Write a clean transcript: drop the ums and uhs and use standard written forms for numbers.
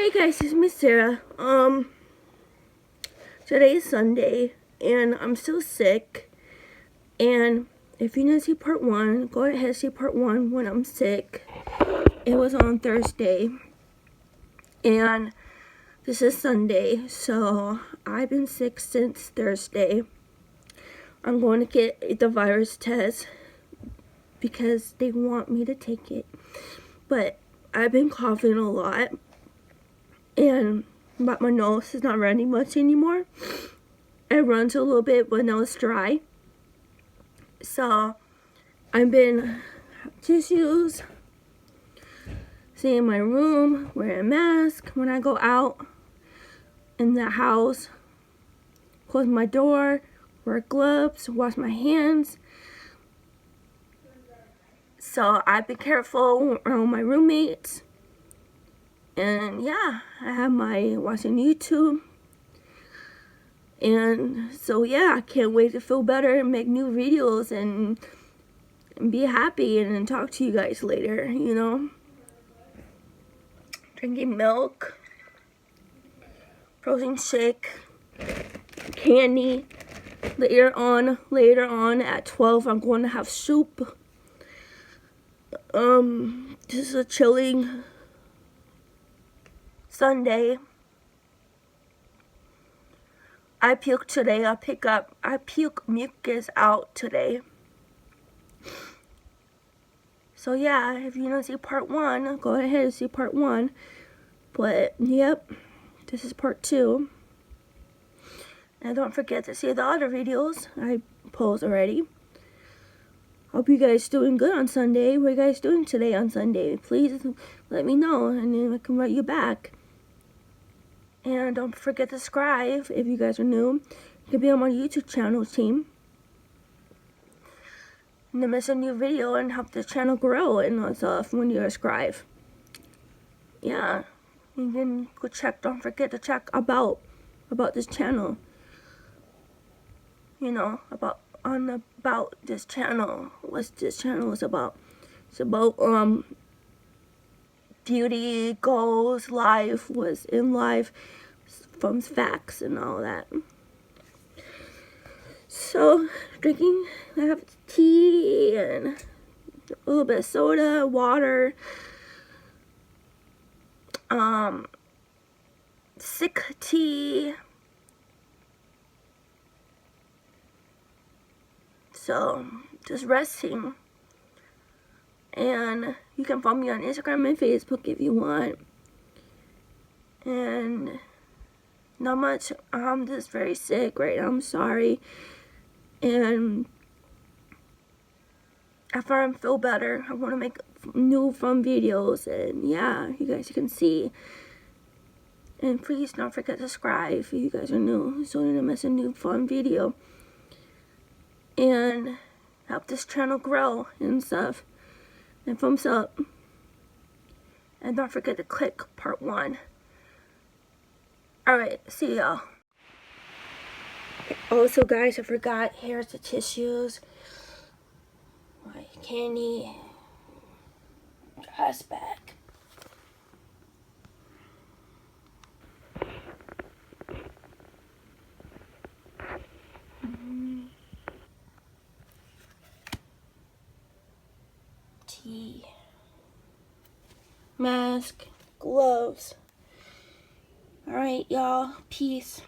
Hey guys, it's me Sarah. Today is Sunday and I'm still sick. And if you didn't see part 1, go ahead and see part 1 when I'm sick. It was on Thursday. And this is Sunday, so I've been sick since Thursday. I'm going to get the virus test because they want me to take it. But I've been coughing a lot. But my nose is not running much anymore. It runs a little bit, but now it's dry. So I've been tissues, stay in my room, wear a mask when I go out in the house, close my door, wear gloves, wash my hands. So I've been careful around my roommates. And yeah, I have my watching YouTube. And so yeah, I can't wait to feel better and make new videos and be happy and talk to you guys later, you know. Drinking milk, protein shake, candy. Later on at 12, I'm going to have soup. This is a chilling Sunday. I puke today. I puke mucus out today. So yeah, if you don't see part 1, go ahead and see part 1. But yep, this is part 2. And don't forget to see the other videos I post already. Hope you guys doing good on Sunday. What are you guys doing today on Sunday? Please let me know and then I can write you back. And don't forget to subscribe if you guys are new. You can be on my YouTube channel team. And to miss a new video and help the channel grow and stuff when you subscribe. Yeah. You can go check, don't forget to check about this channel. You know, about this channel. What this channel is about. It's about beauty, goals, life, what's in life, from facts and all that. So, I have tea and a little bit of soda, water, sick tea. So, just resting. And you can follow me on Instagram and Facebook if you want. And not much. I'm just very sick right now. I'm sorry. And after I feel better, I want to make new fun videos. And yeah, you guys can see. And please don't forget to subscribe if you guys are new, so you don't miss a new fun video. And help this channel grow and stuff. And thumbs up. And don't forget to click part 1. Alright, see y'all. Also guys, I forgot, here's the tissues. My candy. Trash bag. Tea. Mask. Gloves. Alright, y'all. Peace.